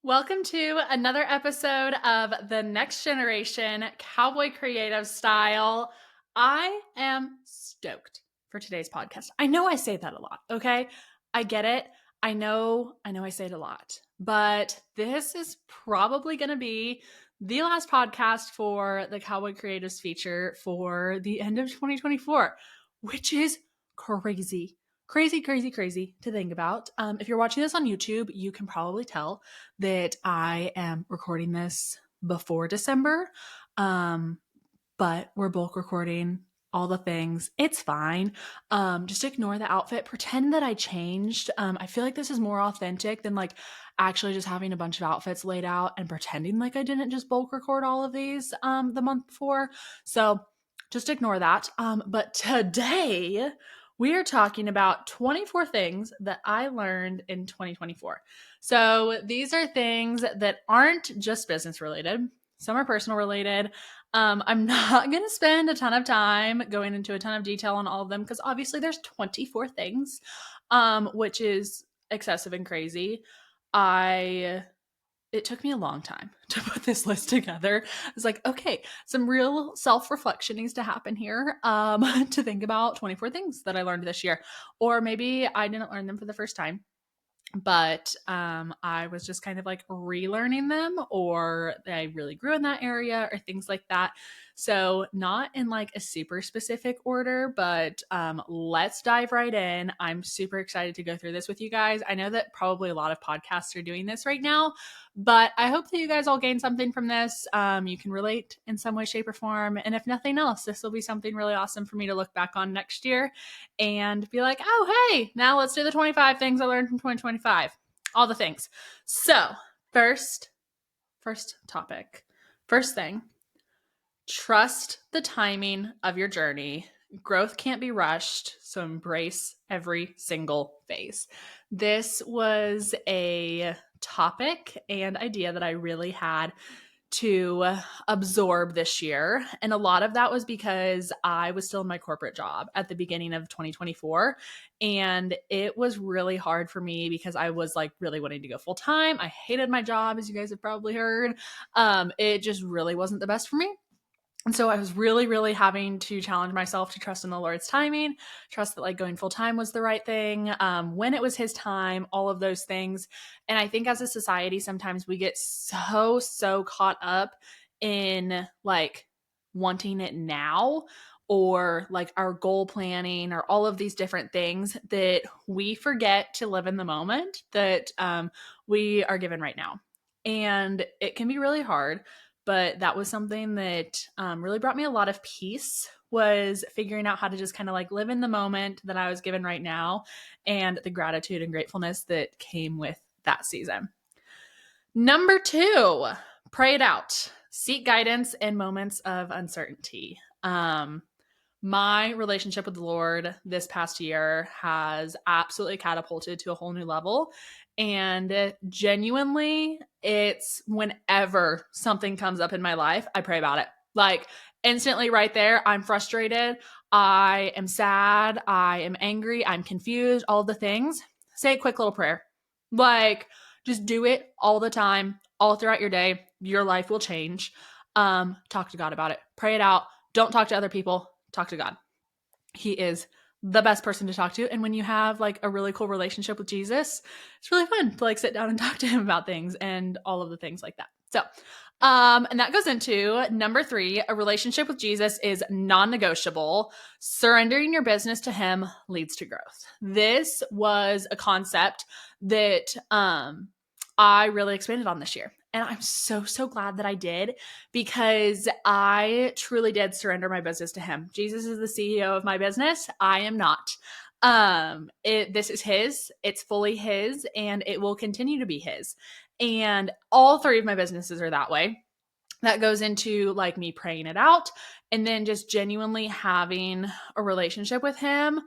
Welcome to another episode of the Next Generation Cowboy Creative Style. I am stoked for today's podcast. I know I say that a lot, okay? I get it. I know I say it a lot, but this is probably going to be the last podcast for the Cowboy Creatives feature for the end of 2024, which is crazy. Crazy to think about. If you're watching this on YouTube, you can probably tell that I am recording this before December. But we're bulk recording all the things. It's fine. Just ignore the outfit. Pretend that I changed. I feel like this is more authentic than like actually just having a bunch of outfits laid out and pretending like I didn't just bulk record all of these the month before. So just ignore that. But today we are talking about 24 things that I learned in 2024. So these are things that aren't just business related. Some are personal related. I'm not going to spend a ton of time going into a ton of detail on all of them because obviously there's 24 things, which is excessive and crazy. It took me a long time to put this list together. I was like, okay, some real self-reflection needs to happen here to think about 24 things that I learned this year. Or maybe I didn't learn them for the first time, but I was just kind of like relearning them, or I really grew in that area, or things like that. So not in like a super specific order, but let's dive right in. I'm super excited to go through this with you guys. I know that probably a lot of podcasts are doing this right now, but I hope that you guys all gain something from this. You can relate in some way, shape, or form. And if nothing else, this will be something really awesome for me to look back on next year and be like, oh, hey, now let's do the 25 things I learned from 2025. All the things. So, first topic. First thing, trust the timing of your journey. Growth can't be rushed, so embrace every single phase. This was a topic and idea that I really had to absorb this year. And a lot of that was because I was still in my corporate job at the beginning of 2024. And it was really hard for me because I was like really wanting to go full time. I hated my job, as you guys have probably heard. It just really wasn't the best for me. And so I was really having to challenge myself to trust in the Lord's timing, trust that like going full time was the right thing, when it was his time, all of those things. And I think as a society, sometimes we get so caught up in like wanting it now, or like our goal planning, or all of these different things, that we forget to live in the moment that we are given right now. And it can be really hard. But that was something that really brought me a lot of peace, was figuring out how to just kind of like live in the moment that I was given right now, and the gratitude and gratefulness that came with that season. Number 2, pray it out. Seek guidance in moments of uncertainty. My relationship with the Lord this past year has absolutely catapulted to a whole new level. And genuinely, it's whenever something comes up in my life, I pray about it. Like instantly right there, I'm frustrated. I am sad. I am angry. I'm confused, all the things. Say a quick little prayer. Like just do it all the time, all throughout your day. Your life will change. Talk to God about it. Pray it out. Don't talk to other people. Talk to God. He is the best person to talk to. And when you have like a really cool relationship with Jesus, it's really fun to like sit down and talk to him about things and all of the things like that. So, and that goes into number 3, a relationship with Jesus is non-negotiable. Surrendering your business to him leads to growth. This was a concept that I really expanded on this year. And I'm so glad that I did, because I truly did surrender my business to him. Jesus is the CEO of my business. I am not. This is his. It's fully his, and it will continue to be his. And all 3 of my businesses are that way. That goes into like me praying it out, and then just genuinely having a relationship with him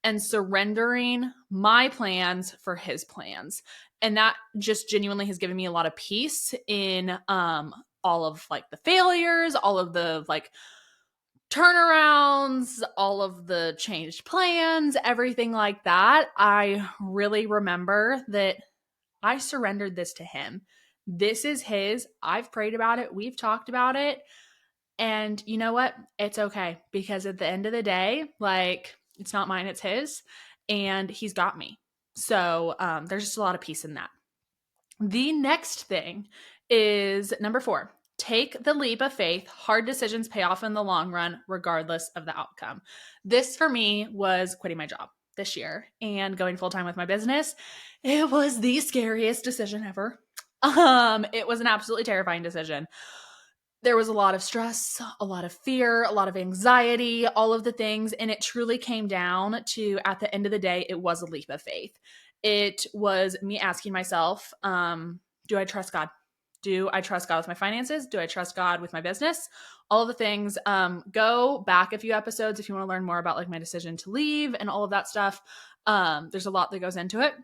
and surrendering my plans for his plans. And that just genuinely has given me a lot of peace in all of like the failures, all of the like turnarounds, all of the changed plans, everything like that. I really remember that I surrendered this to him. This is his. I've prayed about it. We've talked about it. And you know what? It's okay, because at the end of the day, like, it's not mine, it's his, and he's got me. So there's just a lot of peace in that. The next thing is number 4. Take the leap of faith. Hard decisions pay off in the long run, regardless of the outcome. This for me was quitting my job this year and going full time with my business. It was the scariest decision ever. It was an absolutely terrifying decision. There was a lot of stress, a lot of fear, a lot of anxiety, all of the things. And it truly came down to, at the end of the day, it was a leap of faith. It was me asking myself, do I trust God? Do I trust God with my finances? Do I trust God with my business? All of the things. Go back a few episodes if you want to learn more about like my decision to leave and all of that stuff. There's a lot that goes into it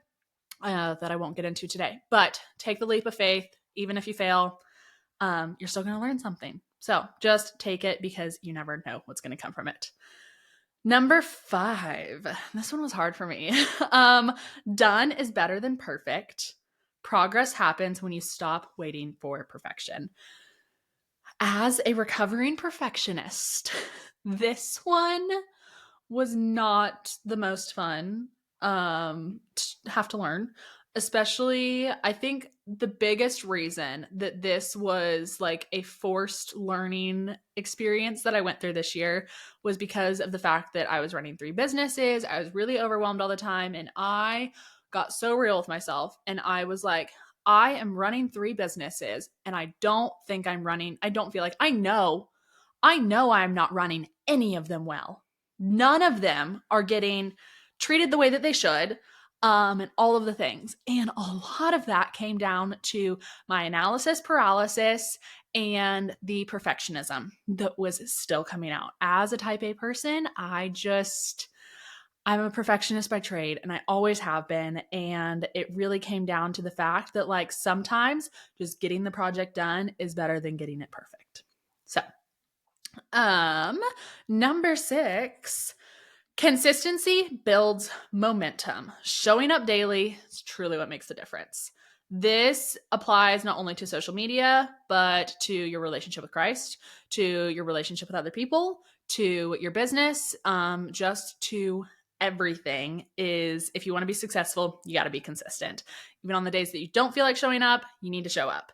that I won't get into today. But take the leap of faith, even if you fail. You're still going to learn something. So just take it, because you never know what's going to come from it. Number 5. This one was hard for me. Done is better than perfect. Progress happens when you stop waiting for perfection. As a recovering perfectionist, this one was not the most fun to have to learn. Especially, I think the biggest reason that this was like a forced learning experience that I went through this year was because of the fact that I was running 3 businesses. I was really overwhelmed all the time, and I got so real with myself. And I was like, I am running 3 businesses, and I don't feel like, I know I'm not running any of them well. None of them are getting treated the way that they should, and all of the things. And a lot of that came down to my analysis paralysis and the perfectionism that was still coming out. As a type A person, I'm a perfectionist by trade, and I always have been. And it really came down to the fact that, like, sometimes just getting the project done is better than getting it perfect. So, number 6, consistency builds momentum. Showing up daily is truly what makes the difference. This applies not only to social media, but to your relationship with Christ, to your relationship with other people, to your business, just to everything. Is, if you want to be successful, you got to be consistent. Even on the days that you don't feel like showing up, you need to show up.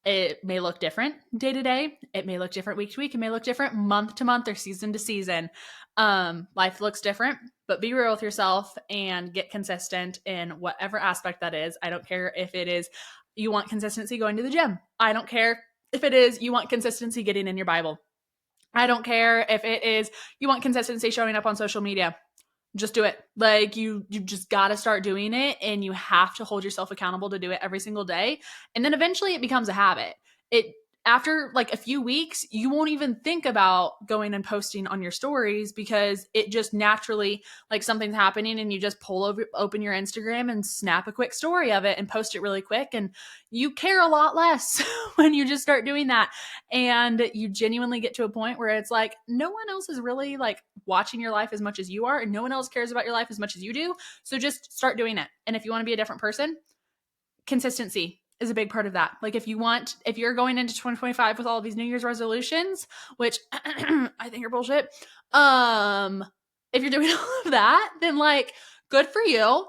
It may look different day to day. It may look different week to week. It may look different month to month or season to season. Life looks different, but be real with yourself and get consistent in whatever aspect that is. I don't care if it is you want consistency going to the gym. I don't care if it is you want consistency getting in your Bible. I don't care if it is you want consistency showing up on social media. Just do it. Like, you just got to start doing it, and you have to hold yourself accountable to do it every single day. And then eventually it becomes a habit. After like a few weeks, you won't even think about going and posting on your stories, because it just naturally, like, something's happening and you just open your Instagram and snap a quick story of it and post it really quick. And you care a lot less when you just start doing that. And you genuinely get to a point where it's like, no one else is really like watching your life as much as you are, and no one else cares about your life as much as you do. So just start doing it. And if you want to be a different person, consistency is a big part of that. Like, if you're going into 2025 with all of these New Year's resolutions, which I think are bullshit. If you're doing all of that, then like, good for you,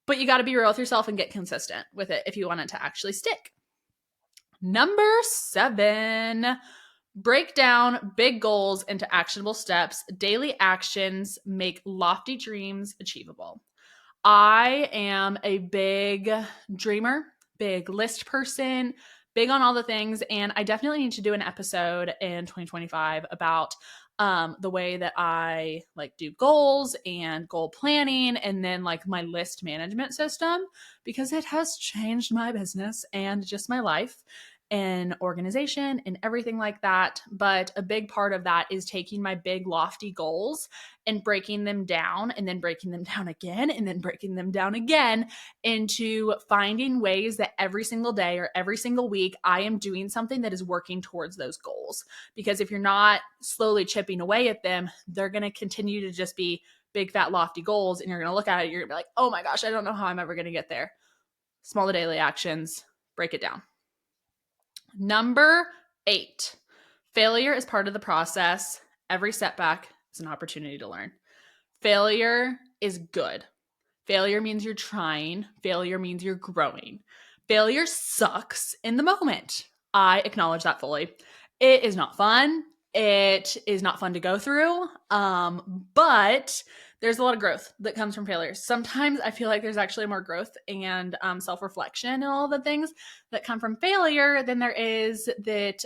but you got to be real with yourself and get consistent with it if you want it to actually stick. Number 7, break down big goals into actionable steps. Daily actions make lofty dreams achievable. I am a big dreamer, big list person, big on all the things. And I definitely need to do an episode in 2025 about the way that I like do goals and goal planning, and then like my list management system, because it has changed my business and just my life and organization and everything like that. But a big part of that is taking my big lofty goals and breaking them down, and then breaking them down again, and then breaking them down again, into finding ways that every single day or every single week I am doing something that is working towards those goals. Because if you're not slowly chipping away at them, they're going to continue to just be big, fat, lofty goals. And you're going to look at it, you're going to be like, oh my gosh, I don't know how I'm ever going to get there. Small daily actions break it down. Number 8, failure is part of the process. Every setback is an opportunity to learn. Failure is good. Failure means you're trying. Failure means you're growing. Failure sucks in the moment. I acknowledge that fully. It is not fun. It is not fun to go through. But there's a lot of growth that comes from failures. Sometimes I feel like there's actually more growth and self-reflection and all the things that come from failure than there is that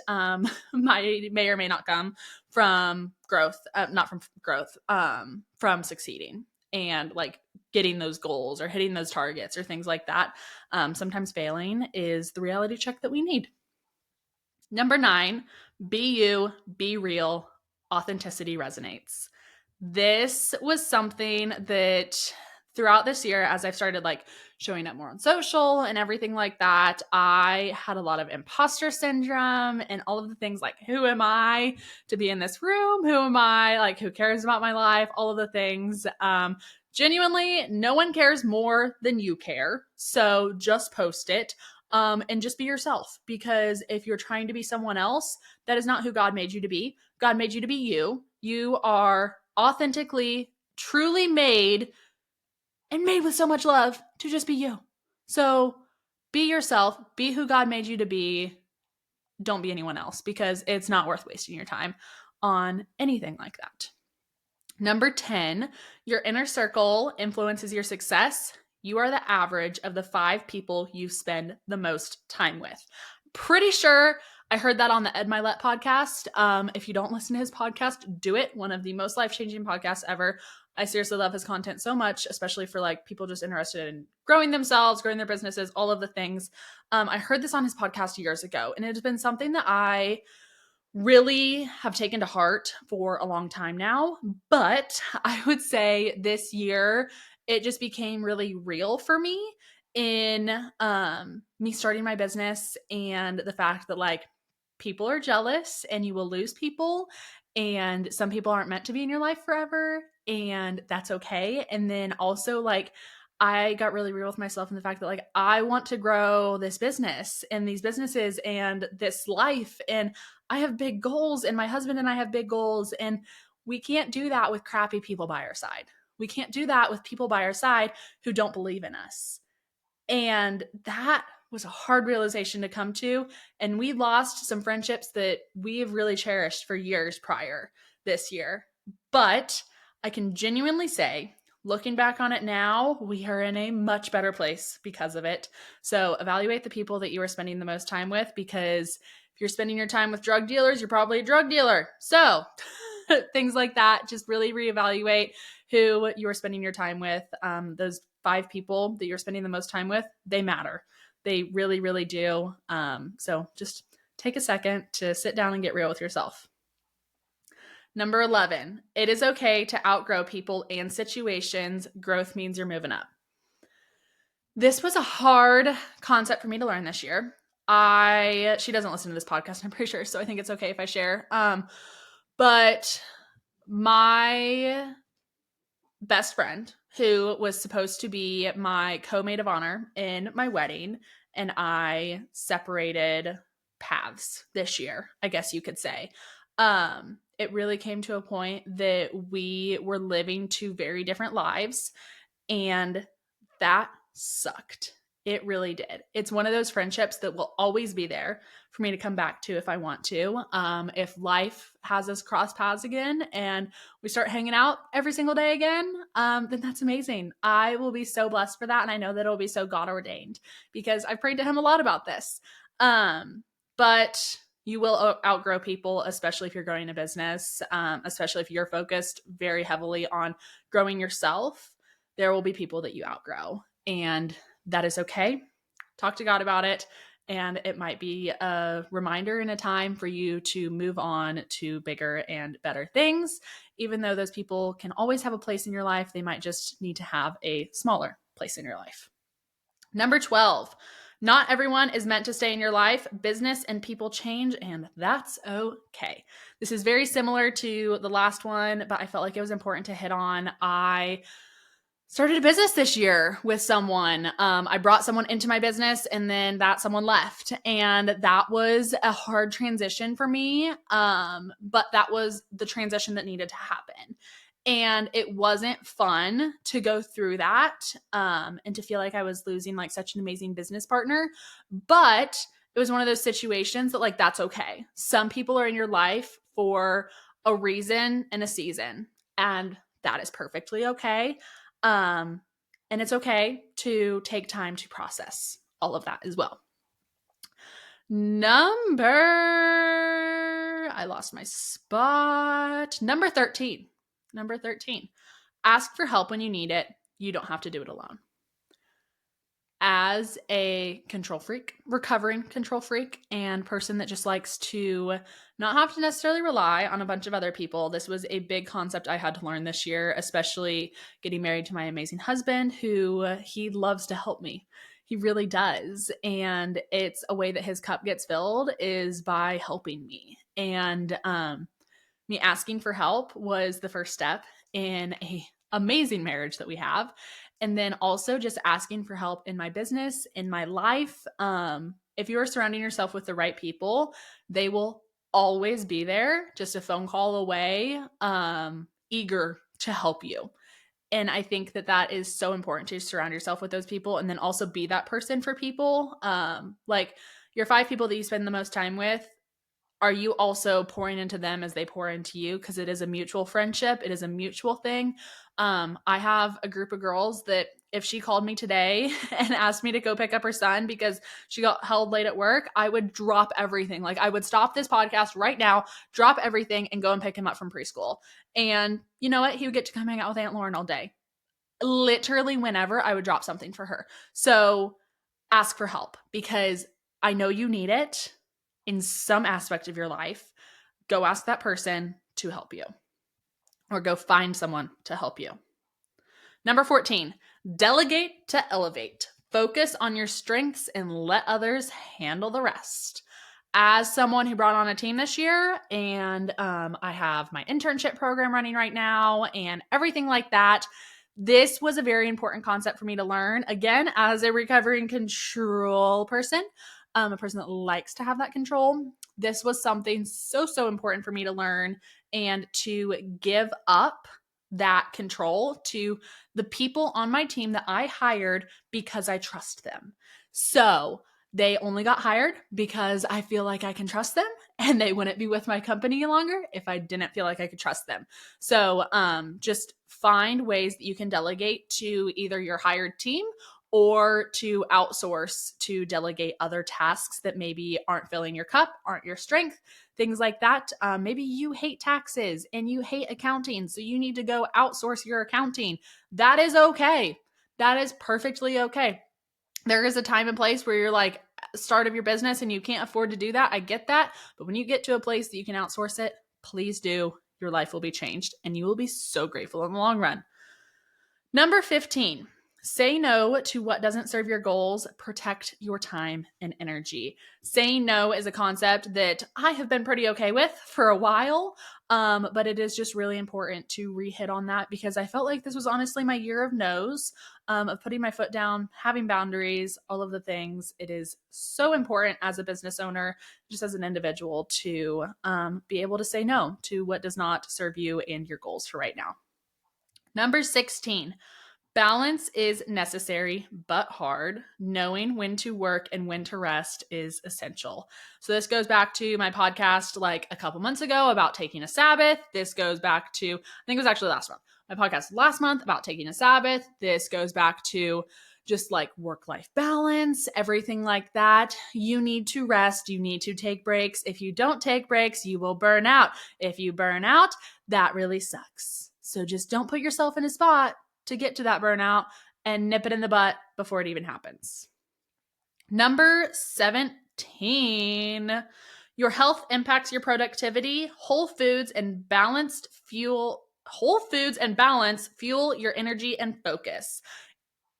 may or may not come from growth, not from growth, from succeeding and like getting those goals or hitting those targets or things like that. Sometimes failing is the reality check that we need. Number 9, be you, be real. Authenticity resonates. This was something that throughout this year, as I've started like showing up more on social and everything like that, I had a lot of imposter syndrome and all of the things like, who am I to be in this room? Who am I? Like, who cares about my life? All of the things. Genuinely, no one cares more than you care. So just post it. And just be yourself, because if you're trying to be someone else, that is not who God made you to be. God made you to be you. You are authentically, truly made and made with so much love to just be you. So be yourself, be who God made you to be. Don't be anyone else, because it's not worth wasting your time on anything like that. Number 10, your inner circle influences your success. You are the average of the 5 people you spend the most time with. Pretty sure I heard that on the Ed Milet podcast. If you don't listen to his podcast, do it. One of the most life-changing podcasts ever. I seriously love his content so much, especially for like people just interested in growing themselves, growing their businesses, all of the things. I heard this on his podcast years ago, and it has been something that I really have taken to heart for a long time now. But I would say this year, it just became really real for me in me starting my business, and the fact that like people are jealous and you will lose people, and some people aren't meant to be in your life forever, and that's okay. And then also like I got really real with myself in the fact that like I want to grow this business and these businesses and this life, and I have big goals, and my husband and I have big goals, and we can't do that with crappy people by our side. We can't do that with people by our side who don't believe in us. And that was a hard realization to come to. And we lost some friendships that we have really cherished for years prior this year. But I can genuinely say, looking back on it now, we are in a much better place because of it. So evaluate the people that you are spending the most time with, because if you're spending your time with drug dealers, you're probably a drug dealer. So things like that, just really reevaluate who you are spending your time with. Those 5 people that you're spending the most time with, they matter. They really, really do. So just take a second to sit down and get real with yourself. Number 11, it is okay to outgrow people and situations. Growth means you're moving up. This was a hard concept for me to learn this year. She doesn't listen to this podcast, I'm pretty sure, so I think it's okay if I share. But my best friend, who was supposed to be my co-maid of honor in my wedding, and I separated paths this year, I guess you could say. It really came to a point that we were living 2 very different lives, and that sucked. It really did. It's one of those friendships that will always be there for me to come back to if I want to. If life has us cross paths again and we start hanging out every single day again, then that's amazing. I will be so blessed for that. And I know that it'll be so God ordained, because I've prayed to him a lot about this. But you will outgrow people, especially if you're growing a business, especially if you're focused very heavily on growing yourself. There will be people that you outgrow, and that is okay. Talk to God about it, and it might be a reminder and a time for you to move on to bigger and better things. Even though those people can always have a place in your life, they might just need to have a smaller place in your life. Number 12, not everyone is meant to stay in your life. Business and people change, and that's okay. This is very similar to the last one, but I felt like it was important to hit on. I Started a business this year with someone. I brought someone into my business and then that someone left. And that was a hard transition for me. But that was the transition that needed to happen. And it wasn't fun to go through that and to feel like I was losing like such an amazing business partner. But it was one of those situations that like, that's okay. Some people are in your life for a reason and a season. And that is perfectly okay. Um, and it's okay to take time to process all of that as well. I lost my spot. Number 13. Number 13. Ask for help when you need it. You don't have to do it alone. As a control freak, recovering control freak, and person that just likes to not have to necessarily rely on a bunch of other people, this was a big concept I had to learn this year, especially getting married to my amazing husband, who he loves to help me. He really does. And it's a way that his cup gets filled is by helping me. And me asking for help was the first step in a amazing marriage that we have. And then also just asking for help in my business, in my life. If you are surrounding yourself with the right people, they will always be there, just a phone call away, eager to help you. And I think that that is so important to surround yourself with those people and then also be that person for people. Like your 5 people that you spend the most time with, are you also pouring into them as they pour into you? Because it is a mutual friendship. It is a mutual thing. I have a group of girls that if she called me today and asked me to go pick up her son because she got held late at work, I would drop everything. Like I would stop this podcast right now, drop everything and go and pick him up from preschool. And you know what? He would get to come hang out with Aunt Lauren all day. Literally whenever I would drop something for her. So ask for help because I know you need it in some aspect of your life. Go ask that person to help you or go find someone to help you. Number 14, delegate to elevate. Focus on your strengths and let others handle the rest. As someone who brought on a team this year, and I have my internship program running right now and everything like that, this was a very important concept for me to learn. Again, as a recovering control person, a person that likes to have that control, this was something so important for me to learn and to give up that control to the people on my team that I hired because I trust them. So they only got hired because I feel like I can trust them, and they wouldn't be with my company longer if I didn't feel like I could trust them. So just find ways that you can delegate to either your hired team or to outsource to delegate other tasks that maybe aren't filling your cup, aren't your strength, things like that. Maybe you hate taxes and you hate accounting, so you need to go outsource your accounting. That is okay. That is perfectly okay. There is a time and place where you're like start of your business and you can't afford to do that. I get that. But when you get to a place that you can outsource it, please do. Your life will be changed and you will be so grateful in the long run. Number 15, say no to what doesn't serve your goals. Protect your time and energy. Saying no is a concept that I have been pretty okay with for a while, but it is just really important to re-hit on that because I felt like this was honestly my year of no's, of putting my foot down, having boundaries, all of the things. It is so important as a business owner, just as an individual, to be able to say no to what does not serve you and your goals for right now. Number 16, balance is necessary but hard. Knowing when to work and when to rest is essential. So this goes back to my podcast like a couple months ago about taking a Sabbath. This goes back to, I think it was actually last month. My podcast last month about taking a Sabbath. This goes back to just like work-life balance, everything like that. You need to rest. You need to take breaks. If you don't take breaks, you will burn out. If you burn out, that really sucks. So just don't put yourself in a spot to get to that burnout and nip it in the butt before it even happens. Number 17, your health impacts your productivity. Whole foods and balance fuel your energy and focus.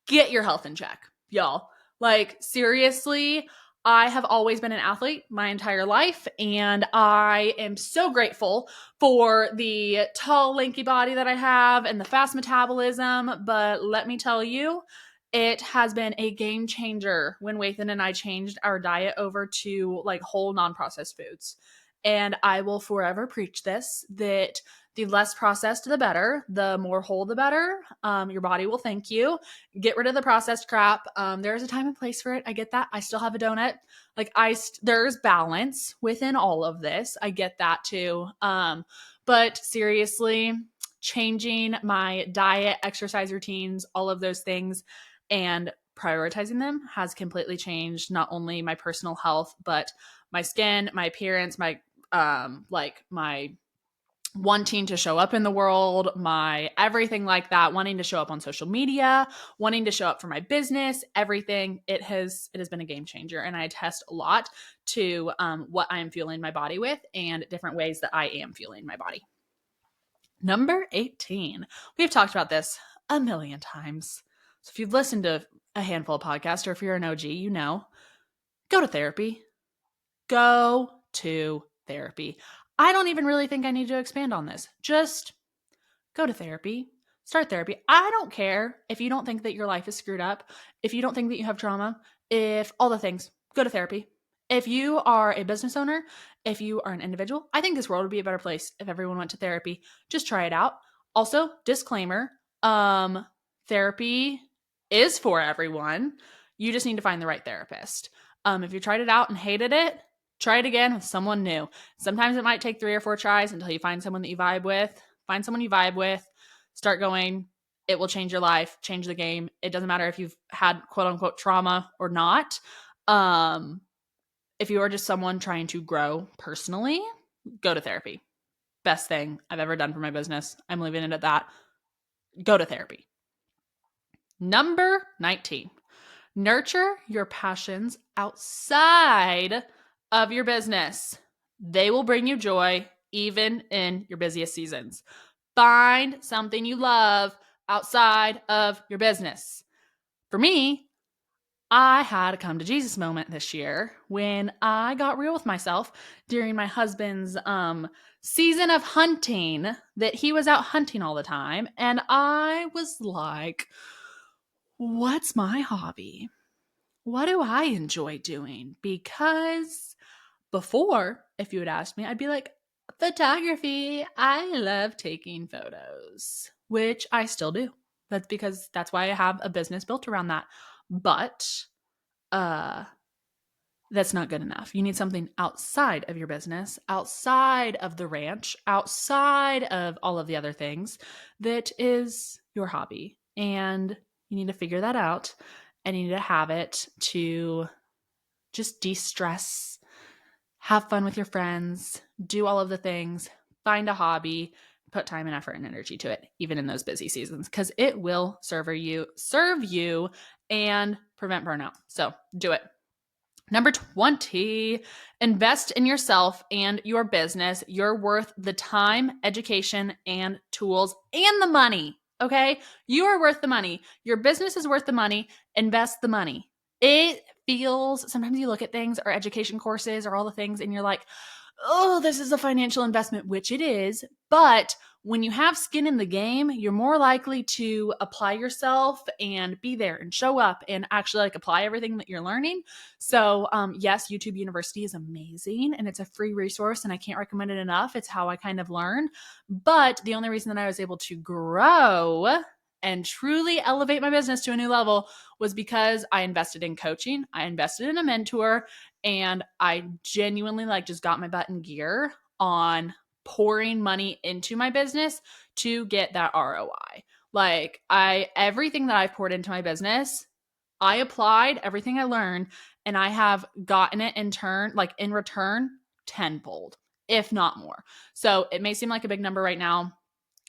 Get your health in check, y'all. Like seriously, I have always been an athlete my entire life, and I am so grateful for the tall, lanky body that I have and the fast metabolism. But let me tell you, it has been a game changer when Wathan and I changed our diet over to like whole non-processed foods. And I will forever preach this, that the less processed, the better. The more whole, the better. Your body will thank you. Get rid of the processed crap. There is a time and place for it. I get that. I still have a donut. Like there's balance within all of this. I get that too. But seriously, changing my diet, exercise routines, all of those things, and prioritizing them has completely changed not only my personal health, but my skin, my appearance, my like my wanting to show up in the world, my everything like that, wanting to show up on social media, wanting to show up for my business, everything. It has been a game changer, and I attest a lot to what I am fueling my body with and different ways that I am fueling my body. Number 18. We've talked about this a million times. So if you've listened to a handful of podcasts, or if you're an OG, you know, go to therapy. Go to therapy. I don't even really think I need to expand on this. Just go to therapy. Start therapy. I don't care if you don't think that your life is screwed up, if you don't think that you have trauma, if all the things, go to therapy. If you are a business owner, if you are an individual, I think this world would be a better place if everyone went to therapy. Just try it out. Also, disclaimer, therapy is for everyone. You just need to find the right therapist. If you tried it out and hated it, try it again with someone new. Sometimes it might take 3 or 4 tries until you find someone that you vibe with. Find someone you vibe with, start going. It will change your life, change the game. It doesn't matter if you've had quote unquote trauma or not. If you are just someone trying to grow personally, go to therapy. Best thing I've ever done for my business. I'm leaving it at that. Go to therapy. Number 19. Nurture your passions outside of your business. They will bring you joy even in your busiest seasons. Find something you love outside of your business. For me, I had a come to Jesus moment this year when I got real with myself during my husband's season of hunting, that he was out hunting all the time. And I was like, what's my hobby? What do I enjoy doing? Because before, if you had asked me, I'd be like, photography. I love taking photos, which I still do. That's because that's why I have a business built around that. But that's not good enough. You need something outside of your business, outside of the ranch, outside of all of the other things that is your hobby. And you need to figure that out, and you need to have it to just de-stress, have fun with your friends, do all of the things, find a hobby, put time and effort and energy to it, even in those busy seasons, because it will serve you and prevent burnout. So do it. Number 20, invest in yourself and your business. You're worth the time, education, and tools and the money. Okay? You are worth the money. Your business is worth the money. Invest the money. It feels, sometimes you look at things or education courses or all the things and you're like, oh, this is a financial investment, which it is. But when you have skin in the game, you're more likely to apply yourself and be there and show up and actually like apply everything that you're learning. So yes, YouTube University is amazing and it's a free resource and I can't recommend it enough. It's how I kind of learn. But the only reason that I was able to grow and truly elevate my business to a new level was because I invested in coaching. I invested in a mentor, and I genuinely like just got my butt in gear on pouring money into my business to get that ROI. Like everything that I've poured into my business, I applied everything I learned and I have gotten it in return tenfold, if not more. So it may seem like a big number right now,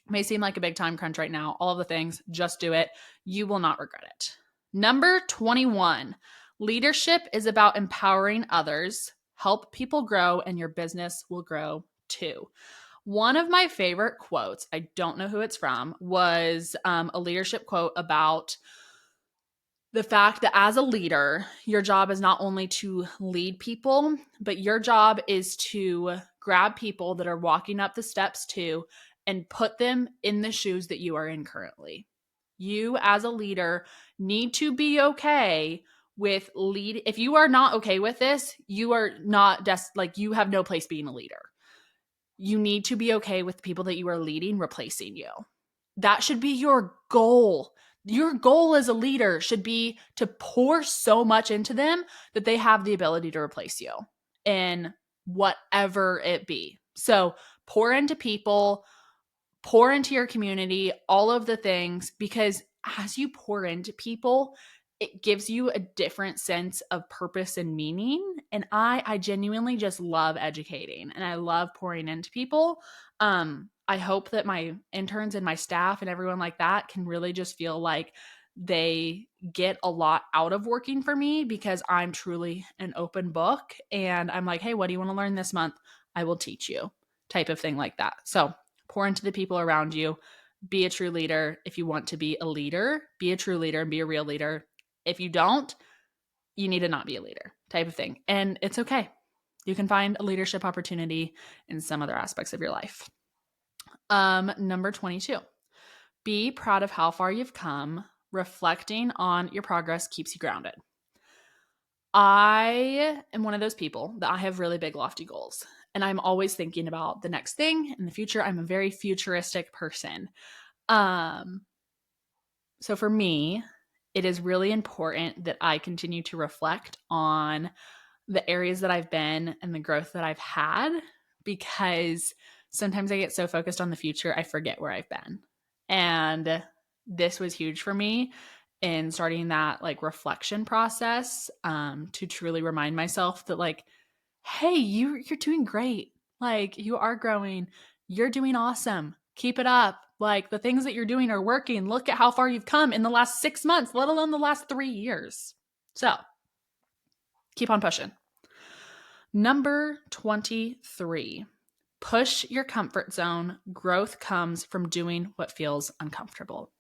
may seem like a big time crunch right now, all of the things, just do it. You will not regret it. Number 21, leadership is about empowering others, help people grow, and your business will grow too. One of my favorite quotes, I don't know who it's from, was a leadership quote about the fact that as a leader, your job is not only to lead people, but your job is to grab people that are walking up the steps too and put them in the shoes that you are in currently. You as a leader need to be okay with lead. If you are not okay with this, you are not like you have no place being a leader. You need to be okay with the people that you are leading replacing you. That should be your goal. Your goal as a leader should be to pour so much into them that they have the ability to replace you in whatever it be. So pour into people, pour into your community, all of the things, because as you pour into people, it gives you a different sense of purpose and meaning. And I genuinely just love educating and I love pouring into people. I hope that my interns and my staff and everyone like that can really just feel like they get a lot out of working for me because I'm truly an open book and I'm like, hey, what do you want to learn this month? I will teach you, type of thing like that. So pour into the people around you. Be a true leader. If you want to be a leader, be a true leader and be a real leader. If you don't, you need to not be a leader, type of thing. And it's okay. You can find a leadership opportunity in some other aspects of your life. Number 22, be proud of how far you've come. Reflecting on your progress keeps you grounded. I am one of those people that I have really big, lofty goals. And I'm always thinking about the next thing in the future. I'm a very futuristic person. So for me, it is really important that I continue to reflect on the areas that I've been and the growth that I've had, because sometimes I get so focused on the future, I forget where I've been. And this was huge for me in starting that like reflection process, to truly remind myself that like, hey, you're doing great. Like you are growing. You're doing awesome. Keep it up. Like the things that you're doing are working. Look at how far you've come in the last 6 months, let alone the last 3 years. So keep on pushing. Number 23, push your comfort zone. Growth comes from doing what feels uncomfortable.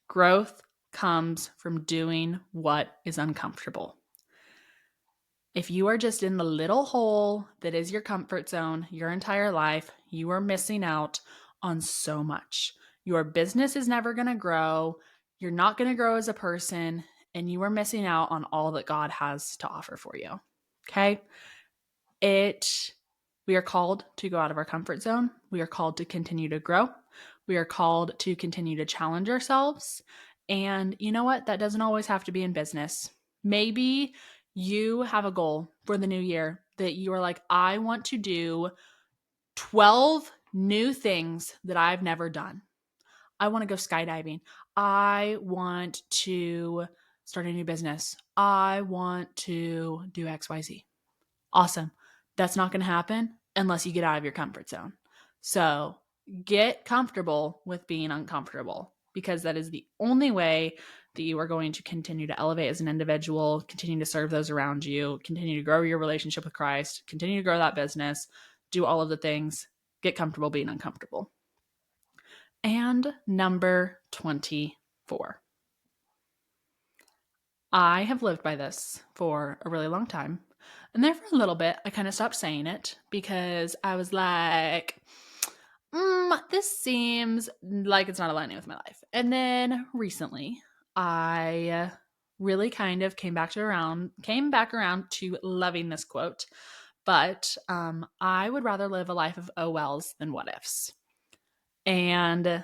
Growth comes from doing what is uncomfortable. If you are just in the little hole that is your comfort zone your entire life, you are missing out on so much. Your business is never going to grow. You're not going to grow as a person, and you are missing out on all that God has to offer for you. Okay? We are called to go out of our comfort zone. We are called to continue to grow. We are called to continue to challenge ourselves. And you know what? That doesn't always have to be in business. Maybe you have a goal for the new year that you are like, I want to do 12 new things that I've never done. I want to go skydiving. I want to start a new business. I want to do XYZ. Awesome. That's not going to happen unless you get out of your comfort zone. So get comfortable with being uncomfortable, because that is the only way that you are going to continue to elevate as an individual, continue to serve those around you, continue to grow your relationship with Christ, continue to grow that business, do all of the things. Get comfortable being uncomfortable. And number 24. I have lived by this for a really long time. And there for a little bit, I kind of stopped saying it because I was like, this seems like it's not aligning with my life. And then recently, I really kind of came back around to loving this quote. But I would rather live a life of oh wells than what ifs. And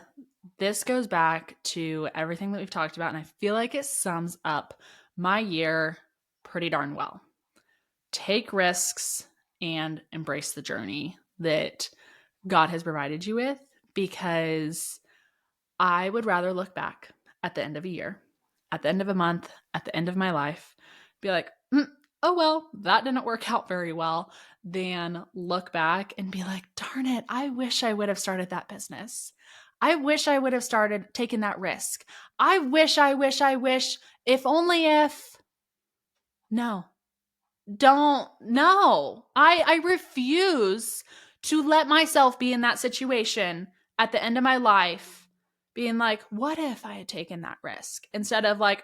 this goes back to everything that we've talked about, and I feel like it sums up my year pretty darn well. Take risks and embrace the journey that God has provided you with, because I would rather look back at the end of a year, at the end of a month, at the end of my life, be like, oh, well, that didn't work out very well, than look back and be like, darn it, I wish I would have started that business. I wish I would have started taking that risk. I wish, if only if. No, don't, no. I refuse to let myself be in that situation at the end of my life being like, what if I had taken that risk? Instead of like,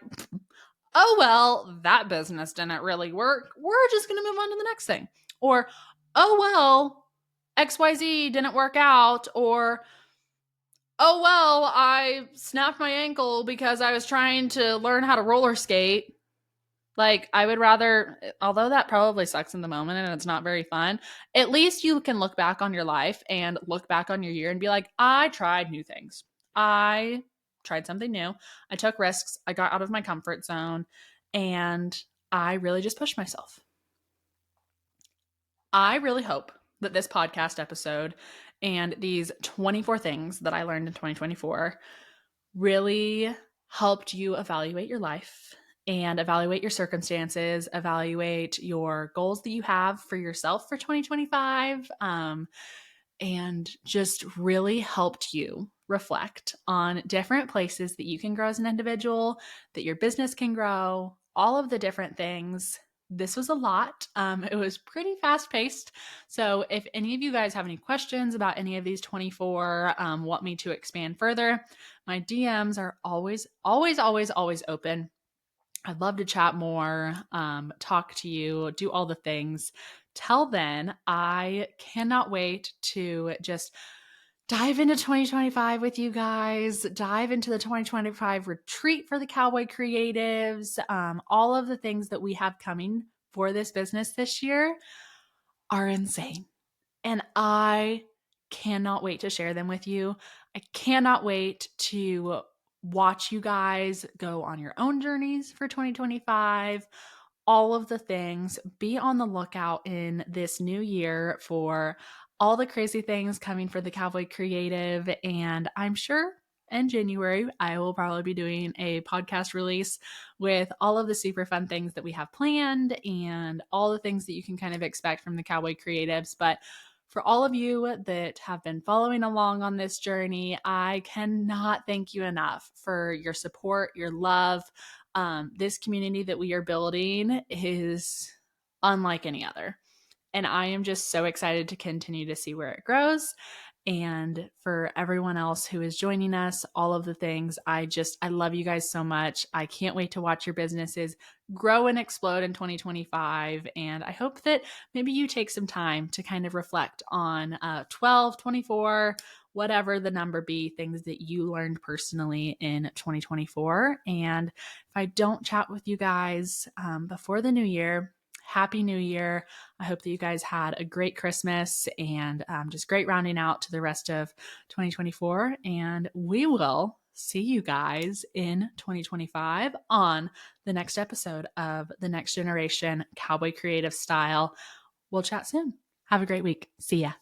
oh, well, that business didn't really work. We're just going to move on to the next thing. Or, oh, well, XYZ didn't work out. Or, oh, well, I snapped my ankle because I was trying to learn how to roller skate. Like, I would rather, although that probably sucks in the moment and it's not very fun, at least you can look back on your life and look back on your year and be like, I tried new things. I tried something new. I took risks. I got out of my comfort zone and I really just pushed myself. I really hope that this podcast episode and these 24 things that I learned in 2024 really helped you evaluate your life and evaluate your circumstances, evaluate your goals that you have for yourself for 2025, and just really helped you reflect on different places that you can grow as an individual, that your business can grow, all of the different things. This was a lot. It was pretty fast paced. So, if any of you guys have any questions about any of these 24, want me to expand further, my DMs are always, always, always, always open. I'd love to chat more, talk to you, do all the things. Till then, I cannot wait to just dive into 2025 with you guys, dive into the 2025 retreat for the Cowboy Creatives. All of the things that we have coming for this business this year are insane. And I cannot wait to share them with you. I cannot wait to watch you guys go on your own journeys for 2025. All of the things. Be on the lookout in this new year for all the crazy things coming for the Cowboy Creative. And I'm sure in January, I will probably be doing a podcast release with all of the super fun things that we have planned and all the things that you can kind of expect from the Cowboy Creatives. But for all of you that have been following along on this journey, I cannot thank you enough for your support, your love. This community that we are building is unlike any other. And I am just so excited to continue to see where it grows. And for everyone else who is joining us, all of the things, I love you guys so much. I can't wait to watch your businesses grow and explode in 2025. And I hope that maybe you take some time to kind of reflect on 12, 24, whatever the number be, things that you learned personally in 2024. And if I don't chat with you guys before the new year, Happy New Year. I hope that you guys had a great Christmas and just great rounding out to the rest of 2024. And we will see you guys in 2025 on the next episode of the Next Generation Cowboy Creative Style. We'll chat soon. Have a great week. See ya.